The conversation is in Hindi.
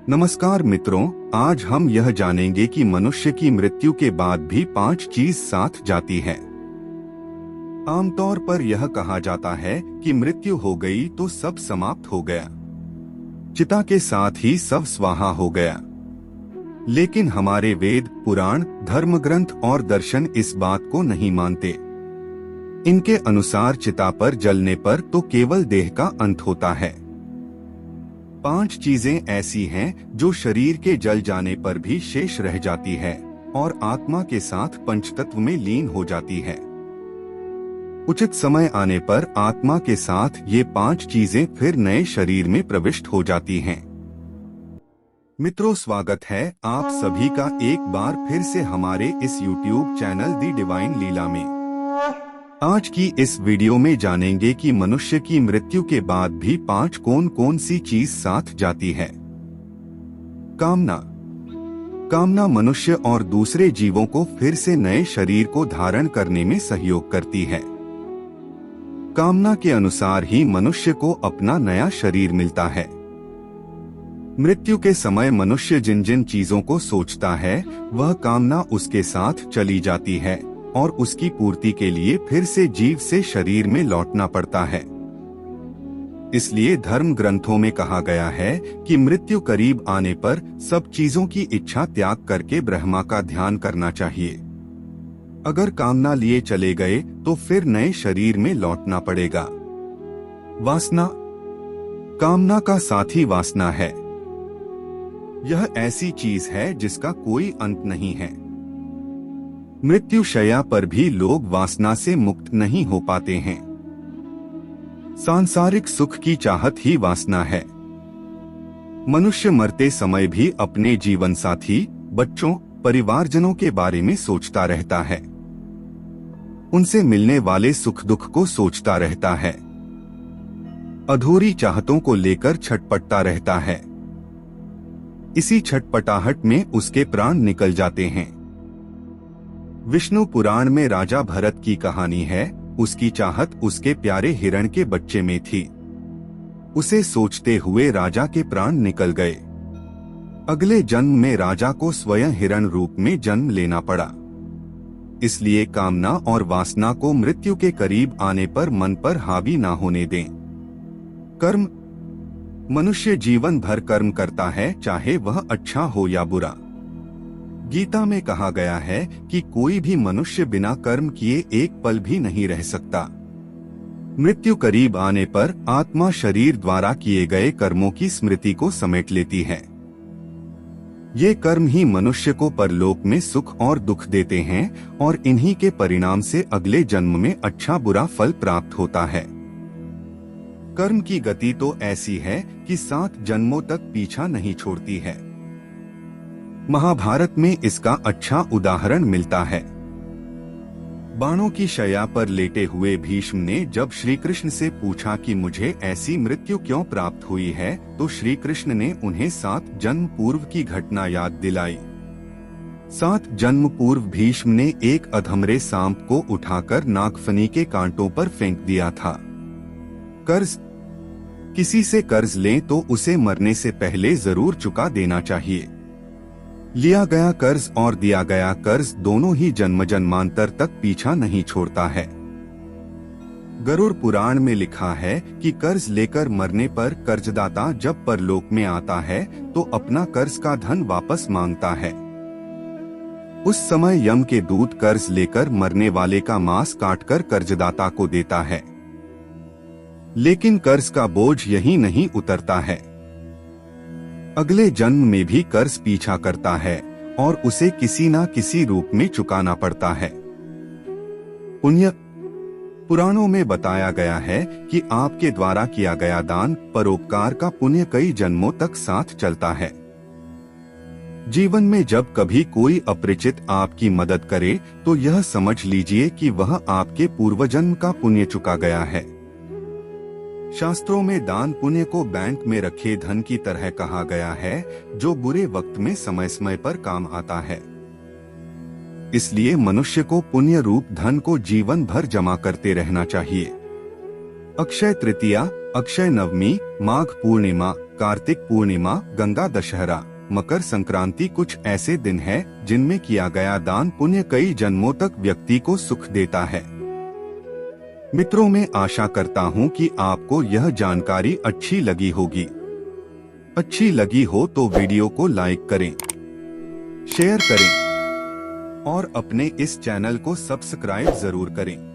नमस्कार मित्रों, आज हम यह जानेंगे कि मनुष्य की मृत्यु के बाद भी 5 चीज साथ जाती है। आमतौर पर यह कहा जाता है कि मृत्यु हो गई तो सब समाप्त हो गया, चिता के साथ ही सब स्वाहा हो गया। लेकिन हमारे वेद, पुराण, धर्म ग्रंथ और दर्शन इस बात को नहीं मानते। इनके अनुसार चिता पर जलने पर तो केवल देह का अंत होता है। 5 चीजें ऐसी हैं जो शरीर के जल जाने पर भी शेष रह जाती है और आत्मा के साथ पंचतत्व में लीन हो जाती है। उचित समय आने पर आत्मा के साथ ये 5 चीजें फिर नए शरीर में प्रविष्ट हो जाती हैं। मित्रों, स्वागत है आप सभी का एक बार फिर से हमारे इस YouTube चैनल दी डिवाइन लीला में। आज की इस वीडियो में जानेंगे कि मनुष्य की मृत्यु के बाद भी 5 कौन सी चीज साथ जाती है। कामना मनुष्य और दूसरे जीवों को फिर से नए शरीर को धारण करने में सहयोग करती है। कामना के अनुसार ही मनुष्य को अपना नया शरीर मिलता है। मृत्यु के समय मनुष्य जिन जिन चीजों को सोचता है वह कामना उसके साथ चली जाती है और उसकी पूर्ति के लिए फिर से जीव से शरीर में लौटना पड़ता है। इसलिए धर्म ग्रंथों में कहा गया है कि मृत्यु करीब आने पर सब चीजों की इच्छा त्याग करके ब्रह्मा का ध्यान करना चाहिए। अगर कामना लिए चले गए तो फिर नए शरीर में लौटना पड़ेगा। वासना, कामना का साथी वासना है। यह ऐसी चीज है जिसका कोई अंत नहीं है। मृत्यु शैया पर भी लोग वासना से मुक्त नहीं हो पाते हैं। सांसारिक सुख की चाहत ही वासना है। मनुष्य मरते समय भी अपने जीवन साथी, बच्चों, परिवारजनों के बारे में सोचता रहता है। उनसे मिलने वाले सुख दुख को सोचता रहता है। अधूरी चाहतों को लेकर छटपटता रहता है। इसी छटपटाहट में उसके प्राण निकल जाते हैं। विष्णु पुराण में राजा भरत की कहानी है। उसकी चाहत उसके प्यारे हिरण के बच्चे में थी। उसे सोचते हुए राजा के प्राण निकल गए। अगले जन्म में राजा को स्वयं हिरण रूप में जन्म लेना पड़ा। इसलिए कामना और वासना को मृत्यु के करीब आने पर मन पर हावी ना होने दें। कर्म, मनुष्य जीवन भर कर्म करता है, चाहे वह अच्छा हो या बुरा। गीता में कहा गया है कि कोई भी मनुष्य बिना कर्म किए एक पल भी नहीं रह सकता। मृत्यु करीब आने पर आत्मा शरीर द्वारा किए गए कर्मों की स्मृति को समेट लेती है। ये कर्म ही मनुष्य को परलोक में सुख और दुख देते हैं और इन्हीं के परिणाम से अगले जन्म में अच्छा बुरा फल प्राप्त होता है। कर्म की गति तो ऐसी है कि 7 जन्मों तक पीछा नहीं छोड़ती है। महाभारत में इसका अच्छा उदाहरण मिलता है। बाणों की शैया पर लेटे हुए भीष्म ने जब श्री कृष्ण से पूछा कि मुझे ऐसी मृत्यु क्यों प्राप्त हुई है, तो श्री कृष्ण ने उन्हें 7 जन्म पूर्व की घटना याद दिलाई। 7 जन्म पूर्व भीष्म ने एक अधमरे सांप को उठाकर नागफनी के कांटों पर फेंक दिया था। कर्ज, किसी से कर्ज लें तो उसे मरने से पहले जरूर चुका देना चाहिए। लिया गया कर्ज और दिया गया कर्ज दोनों ही जन्म जन्मांतर तक पीछा नहीं छोड़ता है। गरुड़ पुराण में लिखा है कि कर्ज लेकर मरने पर कर्जदाता जब परलोक में आता है तो अपना कर्ज का धन वापस मांगता है। उस समय यम के दूत कर्ज लेकर मरने वाले का मांस काटकर कर्जदाता को देता है। लेकिन कर्ज का बोझ यहीं नहीं उतरता है। अगले जन्म में भी कर्ज पीछा करता है और उसे किसी न किसी रूप में चुकाना पड़ता है। पुण्य, पुराणों में बताया गया है कि आपके द्वारा किया गया दान, परोपकार का पुण्य कई जन्मों तक साथ चलता है। जीवन में जब कभी कोई अपरिचित आपकी मदद करे तो यह समझ लीजिए कि वह आपके पूर्वजन्म का पुण्य चुका गया है। शास्त्रों में दान पुण्य को बैंक में रखे धन की तरह कहा गया है, जो बुरे वक्त में समय समय पर काम आता है। इसलिए मनुष्य को पुण्य रूप धन को जीवन भर जमा करते रहना चाहिए। अक्षय तृतीया, अक्षय नवमी, माघ पूर्णिमा, कार्तिक पूर्णिमा, गंगा दशहरा, मकर संक्रांति कुछ ऐसे दिन हैं जिनमें किया गया दान पुण्य कई जन्मों तक व्यक्ति को सुख देता है। मित्रों, मैं आशा करता हूं कि आपको यह जानकारी अच्छी लगी होगी। अच्छी लगी हो तो वीडियो को लाइक करें, शेयर करें और अपने इस चैनल को सब्सक्राइब जरूर करें।